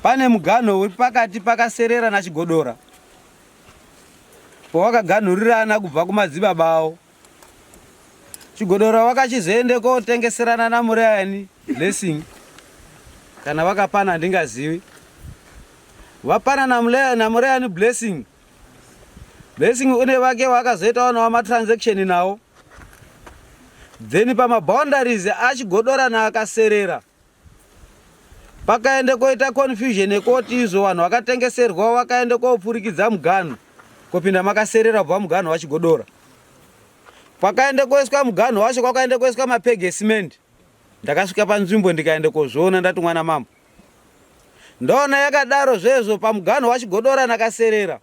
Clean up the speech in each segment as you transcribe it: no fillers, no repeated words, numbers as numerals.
pane mugano uri pakati pakaserera naChigodora. Pawakaganhurirana kubva kumadzibaba avo. Chigodora wakachizoende kotengeserana naMurayani Blessing. Kana vakapana ndingazivi. Vapana naMurayani Blessing. Blessing une vake wakazoitawo nawo matransaction nawo. Then pamaboundaries aChigodora naakaserera. Pakaende koita confusion ekoti izvo vanhu vakatengeserwa vakaende kopfurikidza mugano. Kopinda makaserera bva mugano waChigodora. Pakaende koiswa mugano wacho kwakaende koiswa mapegi esimende. Ndakasvika panzvimbo ndikaende kozviona ndati mwana mambo. Ndona yakadaro zvezvo pamugano waChigodora nakaserera.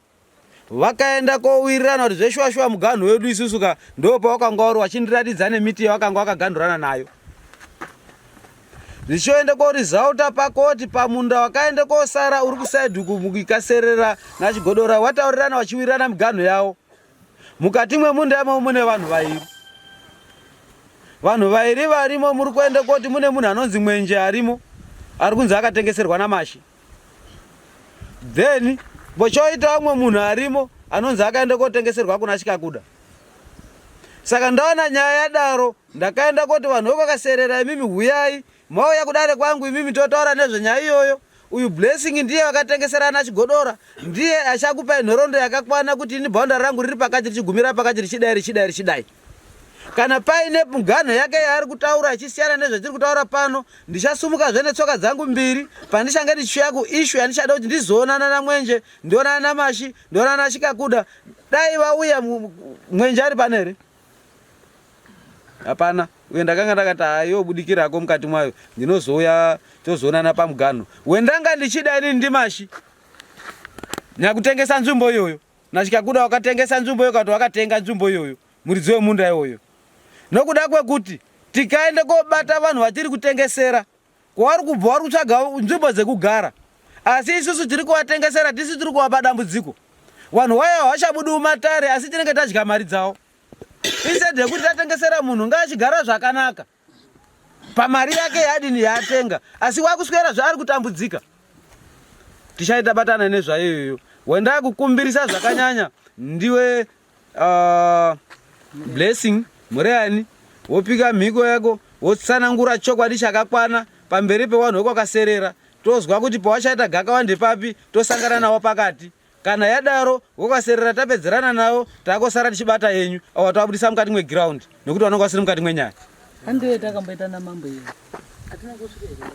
Vakaenda kowirirana kuti zveshwashwa mugano wedu isusuka ndo pawakanga uri wachindiratidza nemiti yawakanga wakagandurana nayo. Zvichoende korizauta pakoti pamunda wakaende kosara uri kusaidhi kumukikaserera naChigodora wataurirana wachiwirirana migano yawo. Mukati mwemunda imo mune vanhu vairi. Vanhu vairi varimo muri kuende koti mune munhu anonzi Mwenje arimo. Ari kunzi akatengeserwa naMashi. Then vochoita umwe munhu arimo anonzi akaende kotengeserwa kuna Chikakuda. Saka ndaona nyaya yadaro ndakaenda koti vanhu vakaserera imimi huyai mauya kudare kwangu imimi totaura nezvenyaya iyoyo. Uyu Blessing ndiye wakatengesera naChigodora, ndiye achakupa nhorondo yakakwana kuti ini boundary rangu riri pakati richigumira pakati richidai. Kana paine mugano yake yaari kutaura ichisiyana nezvetiri kutaura pano, ndichasumuka zvene tsoka dzangu mbiri pandichange ndichiuya kuissue yandichada kuti ndizoonana naMwenje, ndionana naMashi, ndionana naChikakuda. Dai vauya Mwenje ari panere. Hapana, uye ndakanga ndakati ayobudikirako mukati mwayo ndinozouya tozoonana pamugano. Wendanga ndichida inini ndiMashi nyakutengesa nzvimbo iyoyo naChikakuda wakatengesa nzvimbo iyoyo kuti wakatenga nzvimbo iyoyo muridzi wemunda iyoyo. Nokuda kwekuti tikaende kobata vanhu vatiri kutengesera kwavari kubva vari kutsvaga nzvimbo dzekugara, asi isusu tiri kuvatengesera tisi tiri kuvapa dambudziko. Vanhu vayo havachabudi mumatare asi tinenge tadya mari dzavo. Instead yekuti tatengesera munhu ngaachigara zvakanaka pamari yake yadini yaatenga, asi wakuswera zvaari kutambudzika. Tichaita batana nezvayoyo. Wenda kukumbirisa zvakanyanya ndiwe Blessing Murayani, wopika mhiko yako wotsanangura chokwadi chakakwana pamberi pevanhu vakaserera. Tozwa kuti pawachaita gakawande papi tosangana nawo pakati. Kana yadaro wakaserera tapedzerana nawo takosara tichibata yenyu awa tawabudisa mukati mweground nekuti vanonga vasiri mukati mwenyaya. Handwe takamboita namambo iyo. Atina kuswera.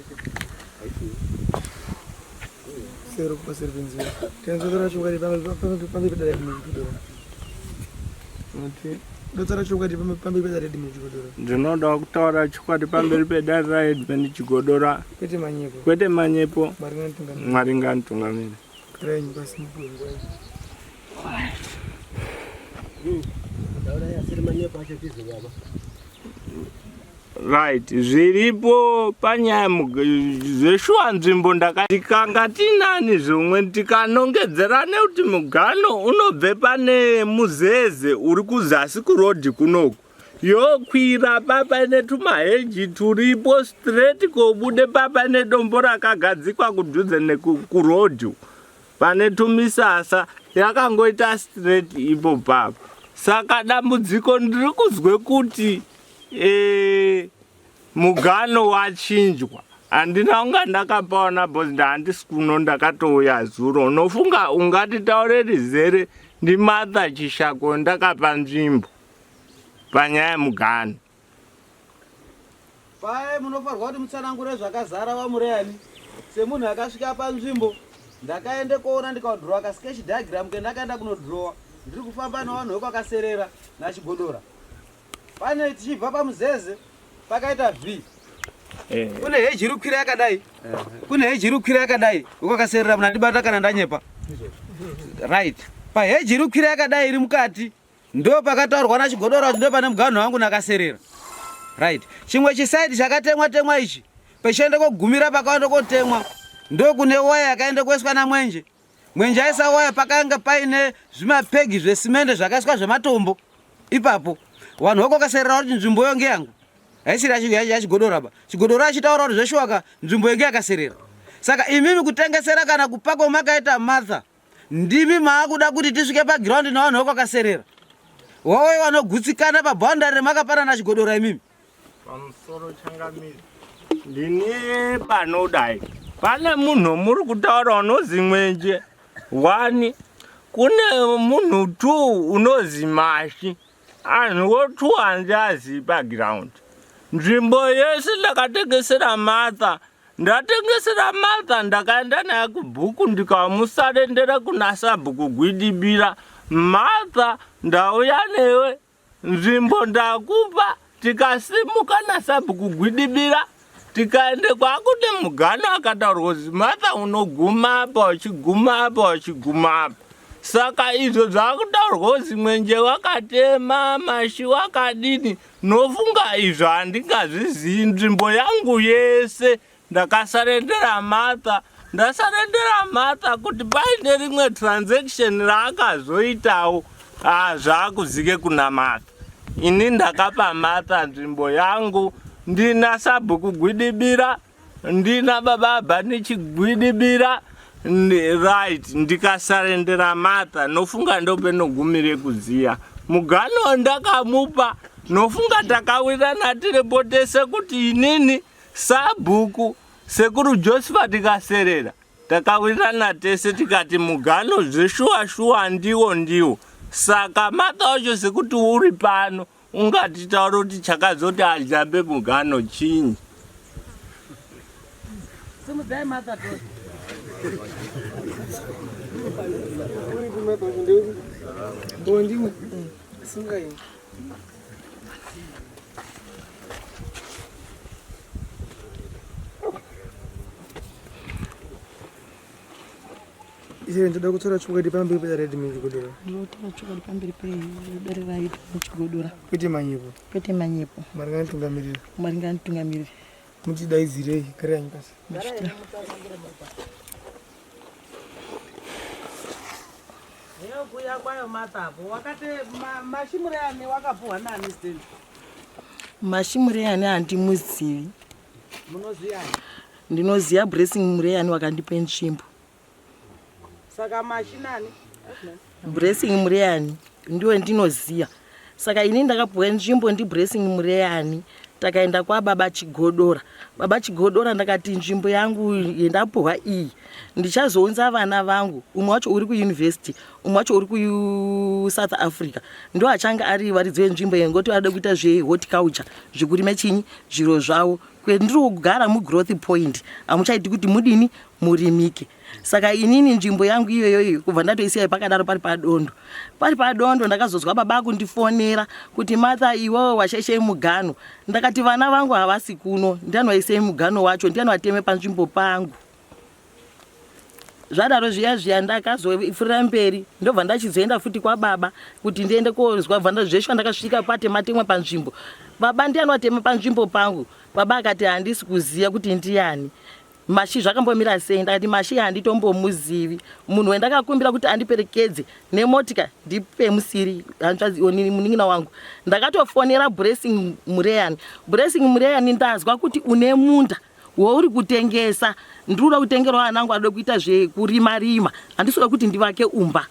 Sero kupaservenziwa. Tenzodora chokari pamwe pedare muChigodora. Mati dotsara chokari pamwe pedare muChigodora. Ndinoda kutaura chokwadi pamberi pedare muChigodora. Kwete manyepo. Mwari nganitungamire. Right, zviripo panyaya zveshuwa nzvimbo ndikanga tinani zvimwe tikanongedzerane kuti mugano unobve pane muzeze uri kuzasi kurodhi kunoku yokwira papa ine tumaheji turipo straight kobude papa ine dombo rakagadzikwa kudhuze nekurodhi pane tumisasa yakangoita straight ipo papa. Saka dambudziko ndiri kuzwe kuti mugano wachinjwa. Handina unga ndakapaona bozi handisi kuno ndakatouya zuro. Unofunga ungati taure rizere ndiMartha Chishako ndakapa nzvimbo panyaya yemugano. Paye munofarwa kuti mutsanangure zvakazara vaMurayani. Semunhu akasvika panzvimbo ndakaende koona ndikadhrowa kasketch diagram kendakaenda kunodhrowa. Ndiri kufamba navanhu vakaserera naChigodora. Pane tichibva pamuzeze pakaita V. Kune heji iri kukwira yakadai. Kune heji iri kukwira yakadai. Ukakaserera munandibata kana ndanyepa. Right. Pa heji iri kukwira yakadai iri mukati. Ndo pakataurwa naChigodora kuti ndo pane mugano wangu nakaserera. Right. Chimwe chisaidi chakatemwa ichi. Peshaende kogumira pakaenda kotemwa. Ndo kune waya yakaenda kuiswa naMwenje. Mwenje aisa waya pakanga paine zvimapegi zvesimende zvakaiswa zvematombo. Ipapo vanhu vakaserera kuti nzvimbo yo ngeyangu. Haisiri yaChigodora ba. Chigodora achitaura kuti zveshuwaka nzvimbo yenge yakaserera. Saka imimi kutengesera kana kupako makaita Martha. Ndimi maakuda kuti tisvike pa ground na vanhu vakaserera. Wowe vanogutsikana pa boundary makapana na Chigodora imimi. Pamusoro changamiri. Ndini panodai. Pane munhu muri kutaura unozi mwenje. 1 kune munhu 2 unozi mashi. Anhu 2 hanjazi pa ground. Nzvimbo yese ndakatengesera Martha. Ndatengesera Martha ndakaenda naye kubhuku ndikamusarendera kuna sabhuku gwidibira. Martha ndauya newe nzvimbo ndakupa tikasimuka na sabhuku gwidibira tikaende kwakuti mugano akataurwa kuti Martha unoguma apa uchiguma apa uchiguma apa. Saka izvo zvakutaurwa kuti mwenje wakatema mashi wakadini nofunga izvo handingazvizivi. Nzvimbo yangu yese ndakasarendera Martha. Ndasarendera Martha kuti paine rimwe transaction raakazoitawo zvakuzike kuna Martha. Ini ndakapa Martha nzvimbo yangu. Ndina sabhuku gwidibira, ndina baba bani chigwidibira, right, ndikasarendera Martha. Nofunga ndopenogumire kuziya. Mugano ndakamupa, nofunga takawirana tirepotese kuti inini sabhuku sekuru Joseph tikaserera. Takawirana tese tikati mugano zveshuwa ndiwo. Saka Martha wacho sekuti uri pano ungatitaura kuti chakazoti ajambe mugano chinyi. Simudzai Martha to. Ise ndoda kutora chokati pamberi pedare muchigodora. Ndotora chokati pamberi pedare raito muchigodora. Kwete manyepo. Kwete manyepo. Maringanitungamirira. Muchidaizirei kare yanyu pasi. Leo kuya kwayo Martha wakati mashimureyani wakapuwa nani stand? Mashimureyani handimuzivi. Munoziyani? Ndinoziya Blessing Mureyani wakandipa nzvimbo. Saka mashinani? Blessing Mureyani ndiwe ndinoziya. Saka ini ndakapuwa nzvimbo ndi Blessing Mureyani. Takaenda kwa baba Chigodora. Baba Chigodora ndakati nzvimbo yangu yendapuwa iyi ndichazounza vana vangu. Umwe wacho uri ku university, umwe wacho uri ku South Africa. Ndo achanga ari varidzwe nzvimbo yengoti vada kuita zve horticulture, zvikurima chinyi zviro zvavo. Kwendiri kugara mu growth point. Amuchaiti kuti mudini murimike. Saka inini nzvimbo yangu iyoyo kubva ndatoisiya pakadaro pari padondo. Pari padondo ndakazozwa baba kundifonera kuti Martha iwewe washeshe mugano. Ndakati vana vangu havasi kuno, ndiani waise mugano wacho, ndiani wateme panzvimbo pangu. Zvadaro zviya ndakazofura mberi ndobva ndachizoenda futi kwa baba kuti ndiende kozwa bva zveshe ndakasvika patematemwa panzvimbo. Baba ndiani watema panzvimbo pangu. Baba akati handisi kuziya kuti ndiani. Mashi zvakambomira sei? Ndakati mashi handitombomuzivi. Munhu wendakakumbira kuti andiperekedze nemotika ndipe musiri hanzvadzi onini muningina wangu. Ndakatofonera Blessing Mureyani. Blessing Mureyani ndazwa kuti une munda wouri kutengesa. Ndikuda kutengera vanangu vanoda kuita zvekurima. Handisikuda kuti ndivake umba.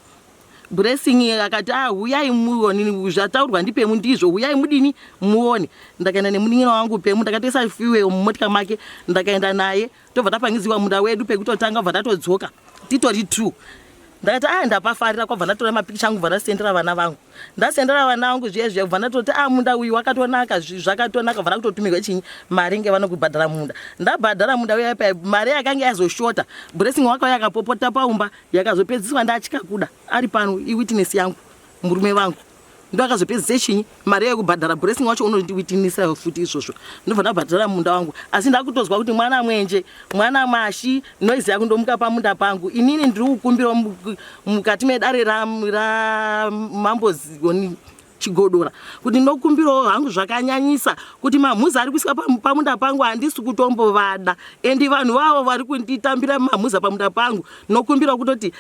Blessing akati huyai muone zvataurwa ndipemu ndizvo, huyai mudini muone. Ndakaenda nemuningina wangu pemu, ndakatesa fuel mumotika make, ndakaenda naye tobva tapangidziwa munda wedu pekutotanga bva tatodzoka titori 2. Ndakati ndapafarira kwabva ndatora mapikicha angu bva ndasendera vana vangu. Ndasendera vana vangu zviye bva ndatoti munda uyu wakatonaka, zvakatonaka, bva ndakutotumirwa chinyi mari ngevanokubhadhara munda. Ndabhadhara munda uya pa mari yakanga yazoshota. Blessing wakauya akapopota paumba yakazopedziswa ndachika kuda ari pano iwitness yangu murume vangu. Ndo akazopedzisa chinyi mari yekubhadhara. Blessing wacho unondiwitnessa futi izvozvo. Ndobva ndabhadhara munda wangu asi ndakutozwa kuti mwana mwenje, mwana mashi noizi yako ndomuka pamunda pangu. Inini ndiri kukumbira mukati medare ramambo Chigodora kuti ndokumbirawo hangu zvakanyanyisa kuti mamhuzi ari kuiswa pamunda pangu handisi kutombovada. Endi vanhu vavo vari kunditambira mamhuzi pamunda pangu. Nokumbira kutoti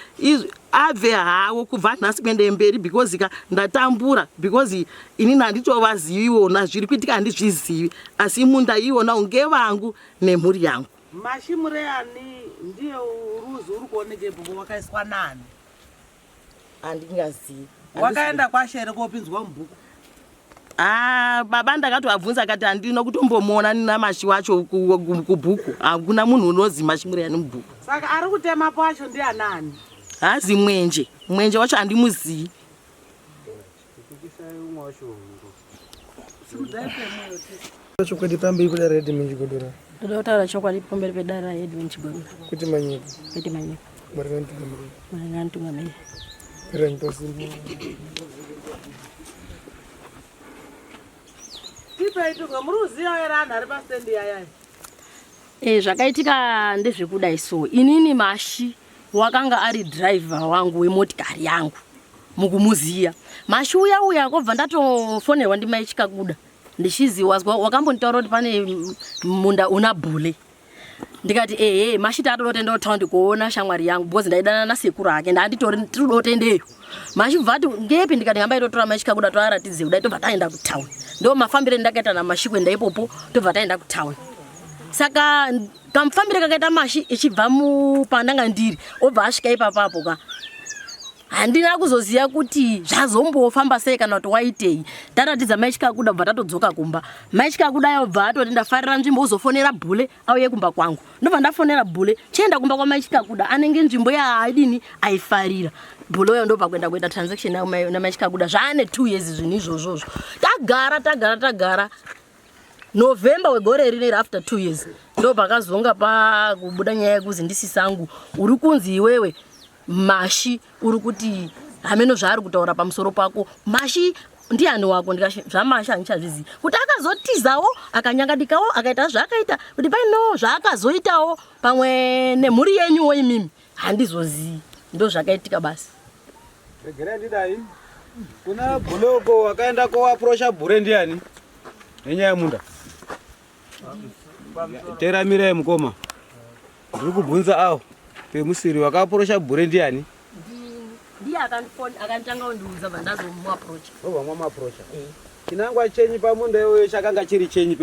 abve hawo kubva nhasi kuende mberi because ndatambura because inini handitovazivi iwona zviri kuitika handizvizivi asi munda iwona unge vangu nemhuri yangu. Mashimureyani ndiye uruzi uri kuonekepo wakaiswa nani? Handingazivi. Wakaenda kwashere kopinzwa mubhuku? Baba ndakatoabvunza akati handina kutombomuona namashi wacho kubhuku. Hakuna munhu unozi Mashi Muriyani mubhuku. Saka ari kutemapo acho ndianani? Hazi mwenje. Mwenje wacho handimuzivi. Chokwadi pamberi peDaRaHeadman Chigodora. Ndoda kutaura chokwadi pamberi peDaRaHeadman Chigodora. Kuti manyika. Kuti manyika. Maringanitungamiri. Tipaitunga muruziva here anhu ari pastendi yayai? Zvakaitika ndezvekudai so. Inini Mashi wakanga ari driver wangu wemotikari yangu mukumuziya. Mashi uya kobva ndatofonerwa ndimai Chikakuda. Ndichiziwa wakambonditaura kuti pane munda una bhule. Ndikati Mashi tatorotenda kutaundi kuona shamwari yangu because ndaidana nasekuru ake ndanditori tirotendeyo. Mashi bvati ngepi ndikati hamba itotora Mai Chikakuda toaratidze kudai tobva taenda kutaundi. Ndo mafambire ndakaita naMashi kwenda ipopo tobva taenda kutaundi. Saka kamufambire kakaita Mashi ichibva pandanga ndiri obva asvika ipapapo ka. Handina kuzoziya kuti zvazombofamba sei kana kuti waitei. Taratidza Mai Chikakuda bva tatodzoka kumba. Mai Chikakuda yobva atoti ndafarira nzvimbo uzofonera bhule auye kumba kwangu. Ndobva ndafonera bhule chienda kumba kwaMai Chikakuda anenge nzvimbo yaadini aifarira. Bhule yo ndobva kuenda transaction naMai Chikakuda zvaane 2 years zvinhu izvozvo. Tagara. November wegore rine after 2 years. Ndobva kazonga pakubuda nyaya yekuzi ndisisangu uri kunzi iwewe Mashi uri kuti hameno zvaari kutaura pamusoro pako. Mashi ndiani wako? Ndikati zvaMashi handichazvizivi. Kuti akazotizawo akanyangadikawo akaita zvaakaita kuti paino zvaakazoitawo pamwe nemhuri yenyuwo imimi handizozivi. Ndo zvakaitika basi. Regerai ndidai. Kuna bhuloko wakaenda koaprosha bhure ndiani? Nenyaya yemunda. Teramira mukoma. Ndiri kubvunza awo. Pemusiri wakaprosha bhure ndiani? Ndiye akanditanga kundiudza vandazomuapproach. Wamwamuapproacha. Chinangwa chenyi pamunda iyoyo chakanga chiri chenyi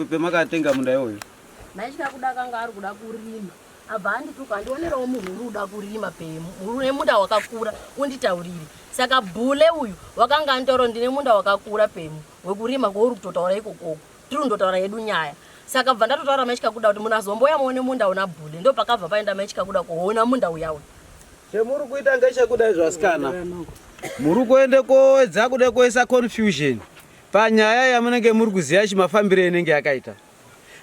pemakatenga munda iyoyo. Mai Chikakuda kanga ari kuda kurima. Abva andituka andionerawo munhu uri kuda kurima une munda wakakura unditaurire. Saka bhule uyu wakanga anditaura ndine munda wakakura wekurima kwauri kutotaura ikoko. Tiri kundotaura yedu nyaya. Saka bva ndatotaura Mai Chikakuda kuti munhu azomboya muone munda una bhule. Ndo pakabva paenda Mai Chikakuda kuona munda uyawo. Chemuri kuita ngechekuda izvasikana. Muri kuende koedza kuda kuisa confusion panyaya yamunenge muri kuziya chimafambire inenge yakaita.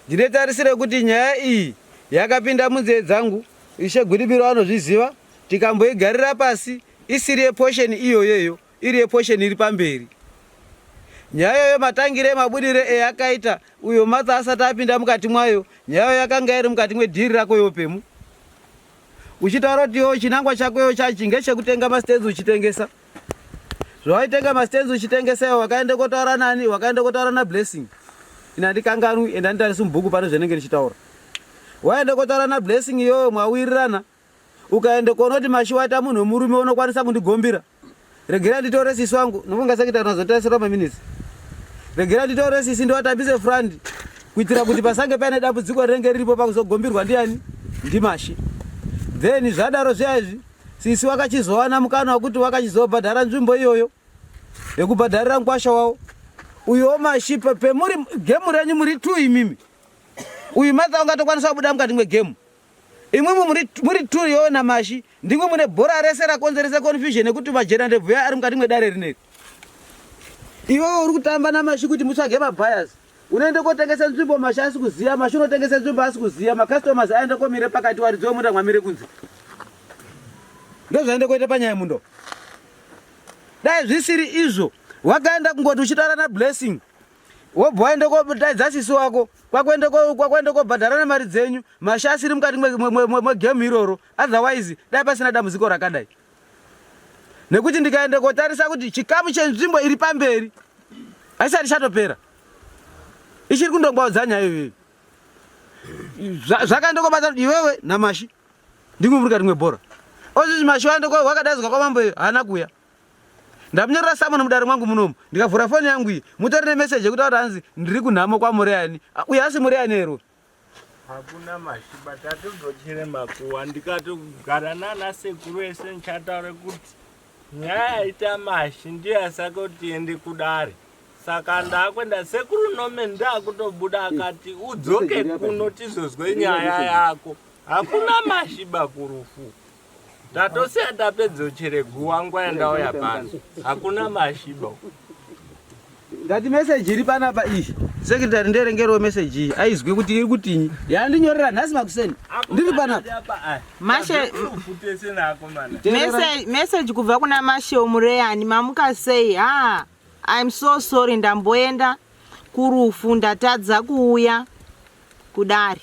Ndinetarisire kuti nyaya iyi yakapinda munzeve dzangu. Ishe Gudibiro anozviziva. Tikamboigarira pasi isiri yeportion iyoyo iri yeportion iri pamberi. Nyaya yematangire emabudire eyakaita uyo matsa asati apinda mukati mwayo. Nyaya yakanga iri mukati mwedhiri rako yopemu. Uchitaura kuti yo chinangwa chako chachinge chekutenga mastenzi uchitengesa. Zvaitenga mastenzi uchitengesa wakaenda kotaura nani? Wakaenda kotaura na Blessing. Ina ndikangaru enda nditarisa mubhuku pano zvenenge ndichitaura. Waenda kotaura na Blessing iyo mwawirirana. Ukaenda kuona kuti Mashi waita munhu murume unokwanisa kundigombira. Regera nditore sisi wangu, nobonga sakita nazotarisira maminisi. Regera nditore sisi ndiwatambise friend. Kuitira kuti pasange pane dambudziko rinenge riripo pakuzogombirwa ndiani? Ndi Mashi. Then zvadaro zvaizvi sisi wakachizowana mukana wekuti wakachizobhadhara nzvimbo iyoyo yekubhadharira ngwasha wawo. Uyo Mashi pemuri gemu renyu muri 2 imimi. Uyu matsa ungatokwanisa kubuda mukati mwegemu. Imwe muri 2 yo na Mashi ndimwe mune bhora rese rakonzeresa confusion yekuti majera ndebvuya ari mukati mwedare rineri. Iwe uri kutamba na Mashi kuti mutsvage mabuyers. Unoende kotengesa nzvimbo Mashi asikuziya, Mashi unotengesa nzvimbo asikuziya, macustomers aende komire pakati waridziwe munda mwamire kunze. Ndozvaende koita panyaya mundo. Dai zvisiri izvo, wakaenda kungoti uchitaura na Blessing. Wobva waende kodaidza sisi wako, kwakwende kobhadharana mari dzenyu, Mashi asiri mukati mwegemu iroro, otherwise dai pasina dambudziko rakadai. Nekuti ndikaende kotarisa kuti chikamu chenzvimbo iri pamberi aisati chatopera. Ichiri kundongwaudza nyaya iyoyo. Zvakandokobata kuti iwewe naMashi ndimwe muri kati mwebhora. Ozvizvi Mashi wakadaidzwa kwamambo haana kuya. Ndamunyorera Simon mudare mwangu munomu. Ndikavhura foni yangu iyi. Mutorine message yekutaura hanzi ndiri kunhamo kwaMuriyani. Uyu asi Muriyani ero. hakuna mashiba tatozochere makuwa ndikatogara nana sekuru ese ndichataure kuti nyaya yaita mashi ndiye saka kuti tiende kudare. Saka ndakwenda sekuru nome ndakutobuda akati udzoke kuno tizozwe nyaya yako. Hakuna mashiba kurufu. Tatosiya tapedzochere guwa nguva yandauya pano. Hakuna mashiba. Ngati message iri panapa iyi. Secretary nderengerewo message iyi. Aizwe kuti iri kutinyi. Yandinyorera nhasi makuseni. Ndiri panapa. Mashe message kubva kuna Mashe omureyani mamuka sei I'm so sorry ndamboenda kurufu ndatadza kuuya kudari.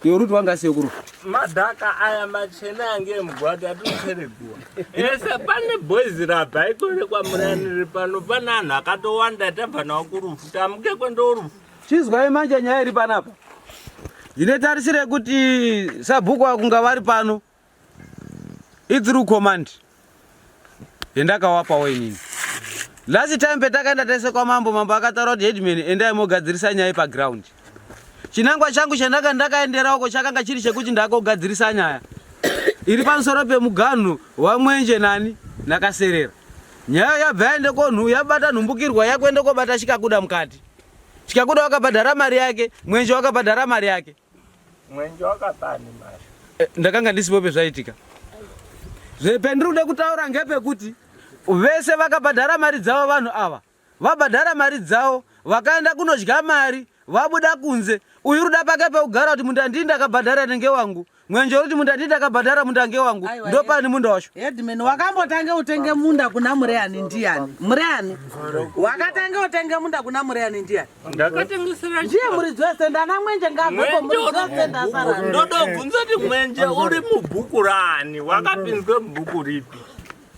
Yoruti wanga sei kurufu. Madhaka aya machena yange mugwata tuchere guwa. Ese pane boys rapa ikore kwa murani pano pana anhu akatowanda tabva nawo kurufu tamuke kwendo rufu. Chizwai manje nyaya iri panapa. Ndinotarisire kuti sabhuku akunga vari pano. It's command. Yendakawapawo inini. Last time petakaenda tese kwa mambo akataura kuti headman endai mogadzirisa nyaya paground. Chinangwa changu ndakaenderako chakanga chiri chekuti ndakogadzirisa nyaya. Iri pamusoro pemugano wamwenje nani nakaserera. Nyaya yabva yaende konhu yabata nhumbukirwa yakwenda kobata Chikakuda mukati. Chikakuda wakabhadhara mari yake, mwenje wakabhadhara mari yake. Mwenje wakapani mari. Ndakanga ndisipo pezvaitika. Zvependiri kutaura ngepekuti vese vakabhadhara mari dzavo vanhu ava. Vabhadhara mari dzavo, vakaenda kunodya mari, vabuda kunze. Uyu ruda pake peugara kuti munda ndini ndakabhadhara nenge wangu. Mwenje kuti munda ndini ndakabhadhara munda nge wangu. Ndopani munda wacho. Headman wakambotange utenge munda kuna Mureyani ndiani? Mureyani. Wakatange utenge munda kuna Mureyani ndiani? Ndakatengesera ndiye muri dzose ndana mwenje ngabvepo muri dzose ndasara. Ndodobvunza kuti mwenje uri mubhuku rani? Wakapinzwe mubhuku ripi?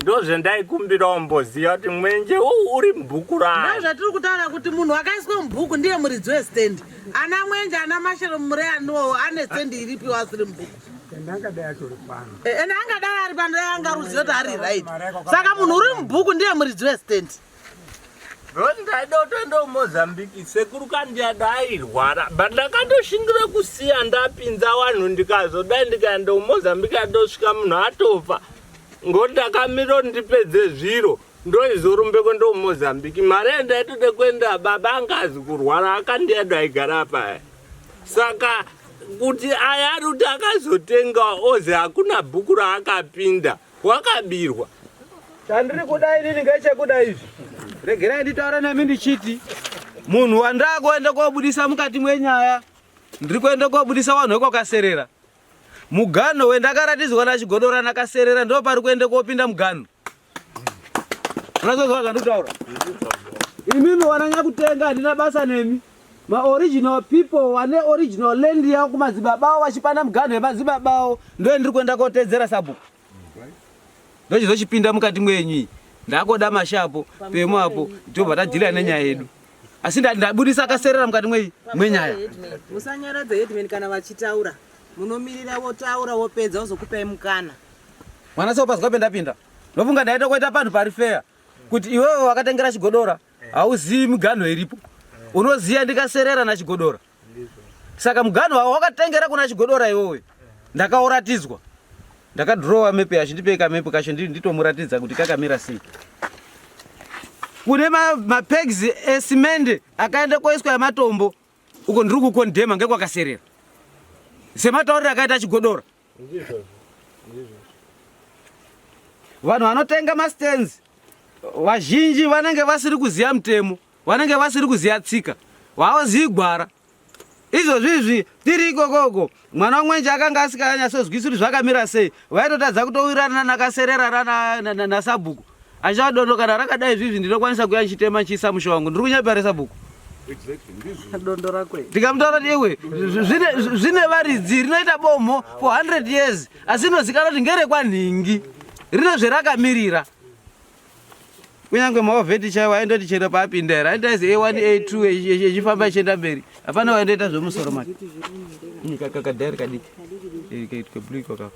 Ndozve ndaikumbirawo mboziya kuti mwenje uri mubhuku rani? Ndozvatiri kutaura kuti munhu wakaiswe mubhuku ndiye muridzi westand. Ana mwenje ana Mashero Mureyaniwo ane stand iripi wasiri mubhuku. Ndakadai atori pano. Ene angadai ari pano angaruziva kuti ari right. Saka munhu uri mubhuku ndiye muridzi westand. Ndaida kutoenda Mozambique sekuru kandiada airwara but ndakatoshingira kusiya ndapinza vanhu ndikazodai ndikaenda Mozambique adosvika munhu atofa ngoti ndakamira ndipedze zviro ndoizorumbe kwenda Mozambique mari yandaitode kuenda baba angazi kurwara akandiada aigara apa saka kuti aya ari kuti akazotenga ozi hakuna bhuku raakapinda wakabirwa. Chandiri kuda inini ngechekuda izvi. Regerai nditaura nemi ndichiti munhu wandakuenda kobudisa mukati mwenyaya ndiri kuenda kobudisa vanhu vekakaserera. Mugano wendakaratidzwa naChigodora nakaserera ndo pari kuenda kopinda mugano. Unazozwa zvandikutaura? Imimi wananya kutenga handina basa nemi. Ma original people wane original land yavo kumadzibaba vachipanda mugano wemadzibaba ndo ndiri kuenda kotedzera sabhuku. Ndochizochipinda mukati mwenyu. Ndakoda mashapo pemo apo tobva tadhila nenyaya yedu. Asi ndabudisa akaserera mukati mwenyaya. Musanyaradze headman kana vachitaura. Munomirira wotaura wopedza wozokupai mukana. Mwana sio paswa pendapinda. Ndofunga ndaita kuita panhu pari fair. Kuti iwewe wakatengera Chigodora, hauzivi mugano iripo. Unoziya ndikaserera naChigodora. Saka mugano wakatengera kuna Chigodora iwewe. Ndakauratidzwa. Ndakadrowa mepe yacho ndipeka mepe kacho nditomuratidza kuti kakamira sei. Kune mapegs esimende akaenda koiswa yamatombo uko ndiri kukondema ngekwakaserera. Semataurira akaita Chigodora. Vanhu vanotenga mastands vazhinji vanenge vasiri kuziya mutemo, vanenge vasiri kuziya tsika. Vaozivi gwara. Izvozvizvi tiri ikokoko mwana wamwenje akanga asikanyasozwisisa kuti zvakamira sei vaitotadza kutowirirana nakaserera nasabhuku achadondo kana rakadai izvizvi ndinokwanisa kuya nchitema nchiisa musho wangu ndiri kunyepare sabhuku dondo rakwe ndikamutaura kuti iwe zvine varidzi rinoita bomho for 100 years asi inozikanwa kuti ngerekwanhingi rine zverakamirira. Kunyange maovheti chaiwo waindoti chero paapinda here aindaizi A1 A2 echifamba echienda mberi hapana waindoita zvemusoro make kakadhairi kadiki kaitwe blue ikoko.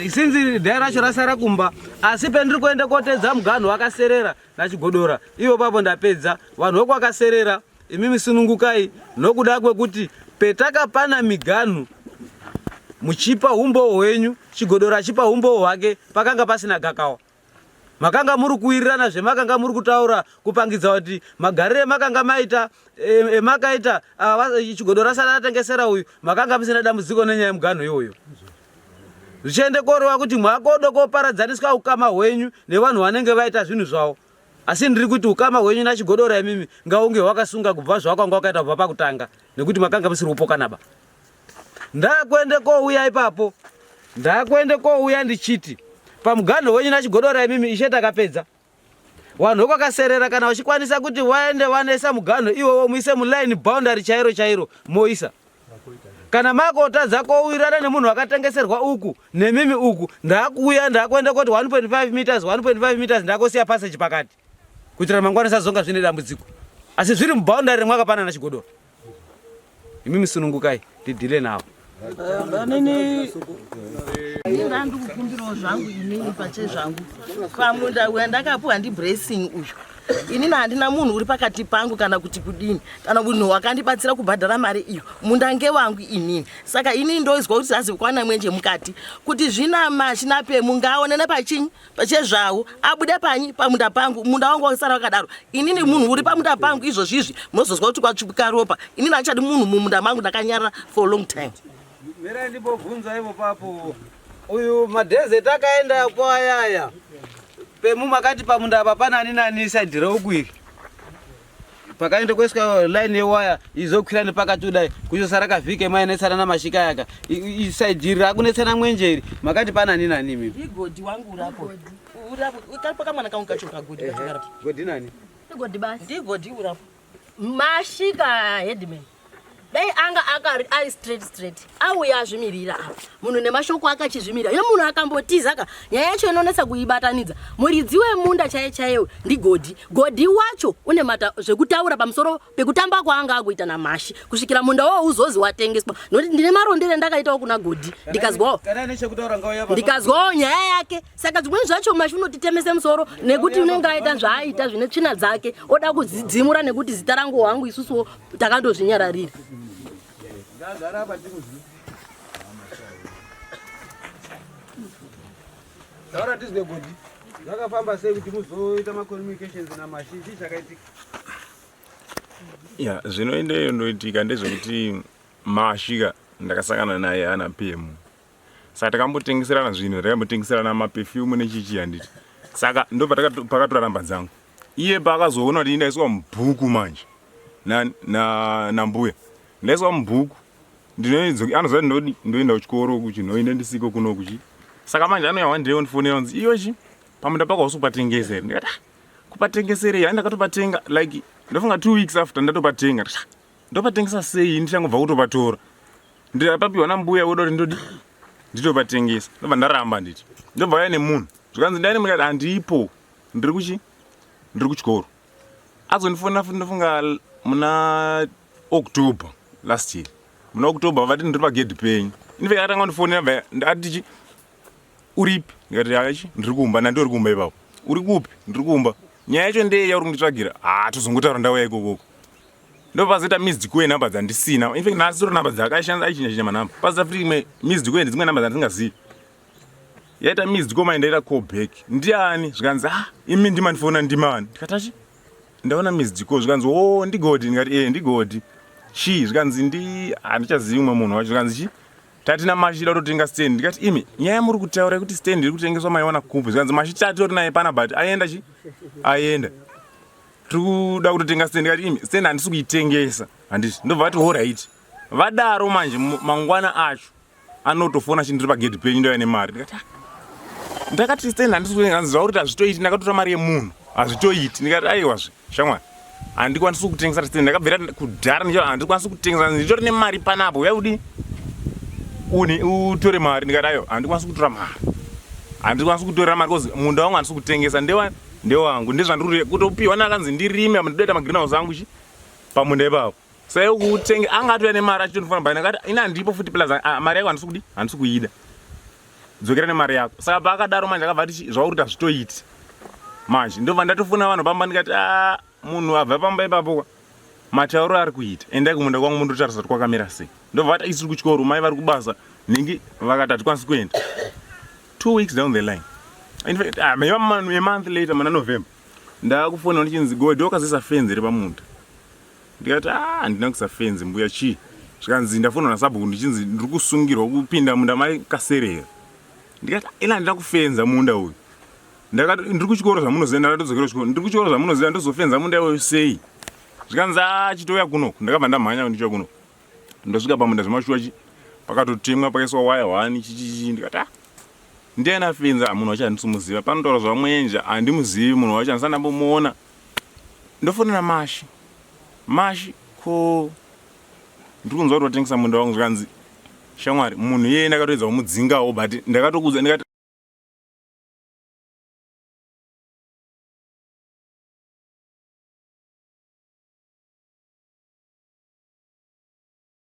Since dhai racho rasara kumba asi pendiri kuenda kotedza muganhu wakaserera nachigodora ivo papo ndapedza vanhu vokwakaserera imimi sunungukai nokuda kwekuti petakapana miganhu muchipa umbo hwenyu Chigodora achipa umbo hwake pakanga pasina gakawa makanga muri kuwirirana zvemakanga muri kutaura kupangidza kuti magarire makanga maita makaita Chigodora asati atengesera uyu makanga musina dambudziko nenyaya yemuganhu iyoyo zvichiende koreva kuti mwakodo koparadzaniswa ukama hwenyu nevanhu vanenge vaita zvinhu zvavo asi ndiri kuti ukama hwenyu naChigodora imimi ngaunge hwakasunga kubva zvawakanga wakaita kubva pakutanga nekuti makanga musiri kupokanaba ndakwende kouya ipapo ndakwende kouya ndichiti pamuganhu wenyu naChigodora imimi ishe takapedza vanhu vokwakaserera kana vachikwanisa kuti waende vanesa muganhu iwowo muise muline boundary chairo moisa kana makotadza kouwirana nemunhu wakatengeserwa uku nemimi uku ndakuuya ndakwende kuti 1.5 meters 1.5 meters ndakosiya passage pakati kuitira mangwana sazonga zvine dambudziko asi zviri muboundary mwakapana naChigodora imimi sunungukai tidhile nawo Nini ndikukumbirawo zvangu inini pache zvangu pamunda wandakapuwa ndibracing uyu inini handina munhu uri pakati pangu kana kuti kudini kana munhu wakandibatsira kubhadhara mari iyo munda ngewangu inini saka inini ndoizwa kuti zazikwana mwenje mukati kuti zvina machina pemu ngaonene pachinyi pachezvawo abude panyi pamunda pangu munda wangu wakasara wakadaro inini munhu uri pamunda pangu izvozvizvi munozozwa kuti kwatsvuka ropa inini hachadi munhu mumunda mangu ndakanyarara for a long time. Mira ndibobvunza ivo papo uyu madhezeti akaenda kwayaya pemu makati pamunda apa pana ani nani side reukwiri pakaenda kuiswa line yewaya izokwira nepakati kudai kuchosara kavhike mainetsana namashika yaka side iri rakunetsana mwenjeri makati pana ani nani mimi igodi wangu urapo urapo kamwana kangu kacho kagodi godi nani igodi basi ndigodi urapo mashika headman dai anga ari straight auya azvimirira apa munhu nemashoko akachizvimirira yo munhu akambotiza ka nyaya yacho inonetsa kuibatanidza muridzi wemunda chaiwo ndigodi wacho une mata zvekutaura pamusoro pekutamba kwaanga agoita namashi kusvikira munda wo uzozi watengeswa nokuti ndine marondere ndakaitawo kuna godi ndikazwawo nyaya yake saka dzimweni zvacho mashi unotitemese musoro nekuti unenge aita zvaaita zvine tsvina dzake oda kudzidzimura nekuti zita rangu wangu isusuwo takandozvinyararira. Daura tizwe godi zvakafamba sei kuti muzoita macommunications namashishi chakaitika ya zvinoendeyo ndoitika ndezvekuti mashika ndakasangana naye ana pemu saka takambotengeserana zvinhu takambotengeserana maperfume nechichi handiti saka ndo pakatora namba dzangu iye paakazoona kuti ndaiswa mubhuku manje na mbuya ndaiswa mubhuku anoziva ndoenda kuchikoro kuchi noinde ndisiko kuno kuchi saka manje anoyawa ndiondifonera kunzi iyochi pamunda pako usikupatengesere ndikati kupatengeserei handakatopatenga like ndofunga 2 weeks after ndatopatenga ndopatengesa sei ndichangobva kutopatora ndikapapiwa nambuya woda kuti nditopatengesa ndobva ndaramba nditi ndobva vaya nemunhu zvikanzi ndaine mukati handipo ndiri kuchikoro azondifonera futi ndofunga muna October last year muna October vati ndiri pagedhi penyu inifika atanga kundifonera atichi uripi ndikati achi ndiri kumba nandori kumba ipapo uri kupi ndiri kumba nyaya yacho ndeye yauri kunditsvagira tozongotaura ndauya ikokoko ndopazoita missed call namba dzandisina infact nhasi tori namba dzakashandisa aichinja manamba pazoita futi imwe missed call dzimwe namba dzandingazivi yaita missed call mai ndaita call back ndiani zvikanzi imi ndimandifona ndimani ndikati ndaona missed call zvikanzi ndigodi ndikati ndigodi chi zvikanzi handichazivi umwe munhu wacho zvikanzi tatina mashi ida kutotenga stand ndikati imi nyaya muri kutaura kuti stand iri kutengeswa maiona kupi zvikanzi mashi tatori naye pana but aenda tiri kuda kutotenga stand ndikati imi stand handisi kuitengesa handiti ndobva vati allright vadaro manje mangwana acho anotofona chindiri pagedhi penyu ndauya nemari ndakati stand handisi kutenga zva kuti hazvitoiti ndakatora mari yemunhu hazvitoiti ndikati aiwazve shamwari handikwanisi kutengesa stand ndakabvira kudhara handikwanisi kutengesa nditori nemari panapo uya kudini utore mari ndikati handikwanisi kutora mari handikwanisi kutora mari because munda wangu handisi kutengesa ndewangu ndezvandiri kutopiwa nakanzi ndirime ndoita magreenhouse angu pamunda ipapo sai kutenge angatouya nemari achitondifana bani akati ina ndipo futi plus mari yako handisi kuida dzokera nemari yako saka paakadaro manje akabva ati zvauri tazvitoiti manje ndobva ndatofuna vanhu pamba ndikati munhu abva pamba ipapo matauro ari kuita endai kumunda kwangu mundotarisa kuti kwakamira sei ndobva vati isiri kuchikoro mai vari kubasa nhingi vakati hatikwanisi kuenda 2 weeks down the line in fact a month later mana November ndakufona ndichinzi godi wakazisa fenzi iri pamunda ndikati handina kuisa fenzi mbuya chii zvikanzi ndafona nasabhuku ndichinzi ndiri kusungirwa kupinda munda mai kaserera ndikati ina handina kufenza munda uyu ndakati ndiri kuchikoro zvamunoziva ndakatodzokera kuchikoro ndiri kuchikoro zvamunoziva ndozofenza munda iwoyo sei zvikanzi chitoya kunoko ndakabva ndamhanya ndichiuya kunoko ndosvika pamunda zvemashuwa pakatotemwa pakaiswa waya 1 chichichi ndikati ndiana fenza munhu wacho handisimuziva panotaura zvamwenja handimuzivi munhu wacho handisati ndambomuona ndofonera mashi ko ndiri kunzwa kuti watengesa munda wangu zvikanzi shamwari munhu iyeye ndakatoedza kumudzingawo but ndakatokudza ndikati